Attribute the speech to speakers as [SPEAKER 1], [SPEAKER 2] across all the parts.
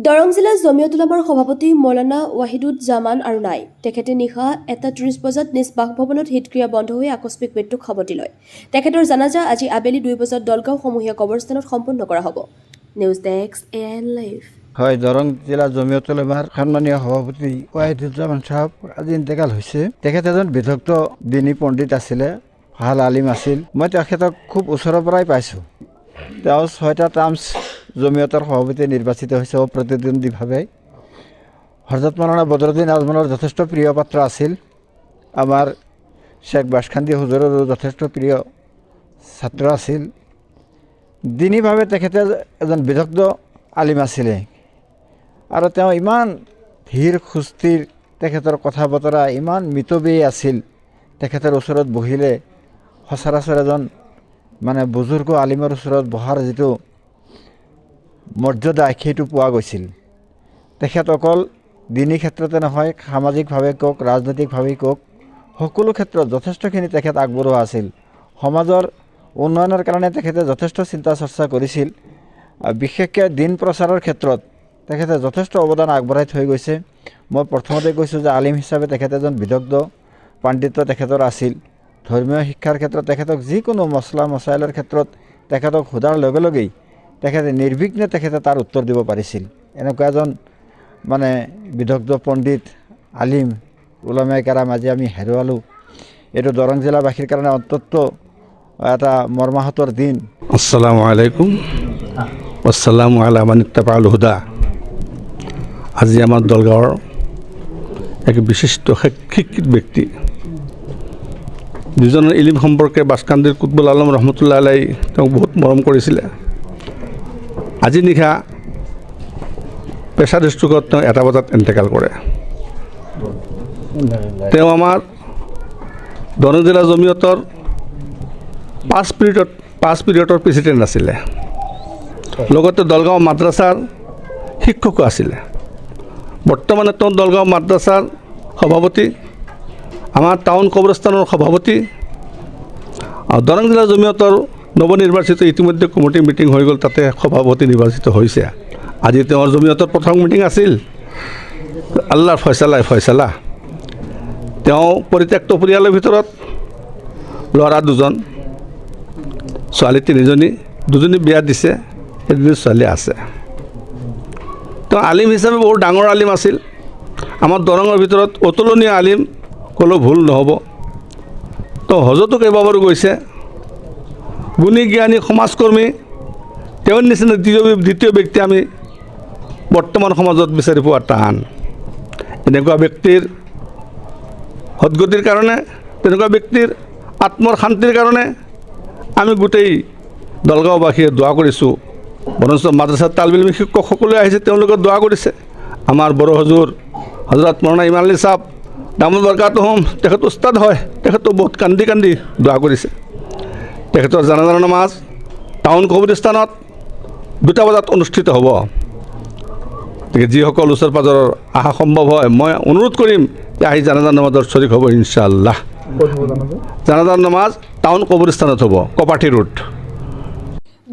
[SPEAKER 1] দৰং জিলা জমিয়তুল উলামাৰ সভাপতি মৌলানা ৱাহিদুজ্জামান আৰু নাই তেখেতে নিশা 1:30 বজাত নিজ বাসভৱনত হৃদক্ৰিয়া বন্ধ হৈ আকস্মিক মৃত্যুক সাৱটি লয়। তেখেতৰ জানাজা আজি আবেলি 2 বজাত দলগাঁও সমূহীয়া কবৰস্থানত সম্পন্ন কৰা হ'ব। News desk AN live.
[SPEAKER 2] হয়, দৰং জিলা জমিয়তুল উলামাৰ সন্মানীয় সভাপতি ৱাহিদুজ্জামান সাহেব আজি ইন্তেকাল হৈছে। তেখেত এজন বিদগ্ধ দিনী পণ্ডিত আছিলে, ভাল আলিম আছিল। মই তেখেতক খুব ওচৰৰ পৰাই পাইছোঁ। তেওঁ 6টা টাৰ্মছ জমিয়তৰ সভাপতি নিৰ্বাচিত হৈছে অপ্ৰতিদ্বন্দ্বীভাৱে। হযৰত মাওলানা বদৰুদ্দিন আজমলৰ যথেষ্ট প্ৰিয় পাত্ৰ আছিল। আমাৰ শেখ বাসখান্দি হুজুৰৰো যথেষ্ট প্ৰিয় ছাত্ৰ আছিল। দিনীভাৱে তেখেতে এজন বিদগ্ধ আলিম আছিলে আৰু তেওঁ ইমান ধীৰ সুস্থিৰ, তেখেতৰ কথা বতৰা ইমান মিতব্যয়ী আছিল। তেখেতৰ ওচৰত বহিলে সচৰাচৰ এজন বুজুৰ্গ আলিমৰ ওচৰত বহাৰ যিটো মৰ্যাদা সেইটো পোৱা গৈছিল। তেখেত অকল দিনী ক্ষেত্ৰতে নহয়, সামাজিকভাৱে কওক, ৰাজনৈতিকভাৱে কওক, সকলো ক্ষেত্ৰত যথেষ্টখিনি তেখেত আগবঢ়োৱা আছিল। সমাজৰ উন্নয়নৰ কাৰণে তেখেতে যথেষ্ট চিন্তা চৰ্চা কৰিছিল। বিশেষকৈ দিন প্ৰচাৰৰ ক্ষেত্ৰত তেখেতে যথেষ্ট অৱদান আগবঢ়াই থৈ গৈছে। মই প্ৰথমতে কৈছোঁ যে আলিম হিচাপে তেখেত এজন বিদগ্ধ পাণ্ডিত্য তেখেতৰ আছিল। ধৰ্মীয় শিক্ষাৰ ক্ষেত্ৰত তেখেতক যিকোনো মছলা মছাইলৰ ক্ষেত্ৰত তেখেতক সোধাৰ লগে লগেই তেখেতে নিৰ্বিঘ্নে তেখেতে তাৰ উত্তৰ দিব পাৰিছিল। এনেকুৱা এজন বিদগ্ধ পণ্ডিত আলিম উলামায়ে কেৰাম আজি আমি হেৰুৱালোঁ। এইটো দৰং জিলাবাসীৰ কাৰণে অত্যন্ত এটা মৰ্মাহতৰ দিন।
[SPEAKER 3] আসসালামু আলাইকুম আসসালামু আলা মান ইত্তাবাআল হুদা। আজি আমাৰ দলগাঁৱৰ এক বিশিষ্ট শিক্ষিত ব্যক্তি, যিজনৰ ইলিম সম্পৰ্কে বাসকান্দিৰ কুতবুল আলম ৰহমতুল্লাহ আলাইহি তেওঁক বহুত মৰম কৰিছিলে। আজি নিশা প্ৰেছাৰ ষ্ট্ৰোকত তেওঁ 1 বজাত ইন্তেকাল কৰে। তেওঁ আমাৰ দৰং জিলা জমিয়তৰ 5 পিৰিয়ডৰ প্ৰেচিডেণ্ট আছিলে, লগতে দলগাঁও মাদ্ৰাছাৰ শিক্ষকো আছিলে। বৰ্তমানে তেওঁ দলগাঁও মাদ্ৰাছাৰ সভাপতি, আমাৰ টাউন কবৰস্থানৰ সভাপতি, দৰং জিলা জমিয়তৰ নৱনিৰ্বাচিত ইতিমধ্যে কমিটি মিটিং হৈ গ'ল, তাতে সভাপতি নিৰ্বাচিত হৈছে। আজি তেওঁৰ জমিয়তৰ প্ৰথম মিটিং আছিল। আল্লাহৰ ফয়সালা। তেওঁ পৰিত্যক্ত পৰিয়ালৰ ভিতৰত ল'ৰা 2জন, ছোৱালী 3জনী, 2জনী বিয়া দিছে, 1জনী ছোৱালী আছে। তেওঁ আলিম হিচাপে বহুত ডাঙৰ আলিম আছিল। আমাৰ দৰঙৰ ভিতৰত অতুলনীয় আলিম ক'লেও ভুল নহ'ব। তেওঁ হজতো কেইবাবাৰো গৈছে। গুণী জ্ঞানী সমাজকৰ্মী, তেওঁৰ নিচিনা দ্বিতীয় ব্যক্তি আমি বৰ্তমান সমাজত বিচাৰি পোৱা টান। এনেকুৱা ব্যক্তিৰ সদ্গতিৰ কাৰণে, তেনেকুৱা ব্যক্তিৰ আত্মৰ শান্তিৰ কাৰণে আমি গোটেই দলগাঁওবাসীয়ে দোৱা কৰিছোঁ। বৰঞ্চ মাদ্ৰাছাৰ তালিম ইলমী শিক্ষক সকলোৱে আহিছে, তেওঁলোকে দোৱা কৰিছে। আমাৰ বড়ো হজুৰ হজৰত মৌলানা ইমান আলী চাহাব দামুল বৰকাতুহুম, তেখেত উস্তাদ হয়, তেখেতো বহুত কান্দি দোৱা কৰিছে। তেখেতৰ জানাজাৰ নামাজ টাউন কবৰস্থানত 2টা বজাত অনুষ্ঠিত হ'ব। গতিকে যিসকল ওচৰ পাজৰৰ অহা সম্ভৱ হয়, মই অনুৰোধ কৰিম যে আহি জানাজাৰ নামাজৰ শৰীক হ'ব ইনশাআল্লাহ। জানাজাৰ নামাজ টাউন কবৰস্থানত হ'ব, কপাঠী ৰোড।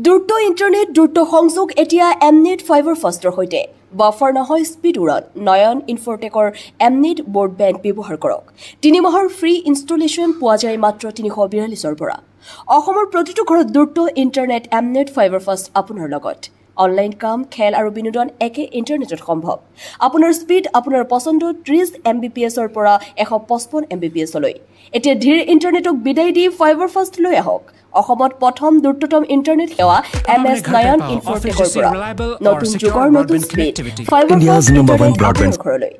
[SPEAKER 1] দ্ৰুত ইণ্টাৰনেট, দ্ৰুত সংযোগ এতিয়া এমনেট ফাইবাৰ ফাষ্টৰ সৈতে। বাফাৰ নহয়, স্পীড উৰণ। নয়ন ইনফৰটেকৰ এমনেট ব্ৰডবেণ্ড ব্যৱহাৰ কৰক। 3 মাহৰ ফ্ৰী ইনষ্টলেশ্যন পোৱা যায় মাত্ৰ 342ৰ পৰা। অসমৰ প্ৰতিটো ঘৰত দ্ৰুত ইণ্টাৰনেট এমনেট ফাইবাৰ ফাষ্ট আপোনাৰ লগত। অনলাইন কাম, খেল আৰু বিনোদন একে ইণ্টাৰনেটত সম্ভৱ। আপোনাৰ স্পীড আপোনাৰ পচন্দ 30 Mbps-ৰ পৰা 155 Mbps-লৈ। এতিয়া ধীৰ ইণ্টাৰনেটক বিদায় দি ফাইবাৰ ফাষ্ট লৈ আহক অসমত প্ৰথম দ্ৰুততম ইণ্টাৰনেট সেৱা MS নয়ন ইনফৰটেকৰ পৰা। নতুন যুগৰ নতুন স্পীড ফাইবাৰ ফাষ্ট ঘৰলৈ।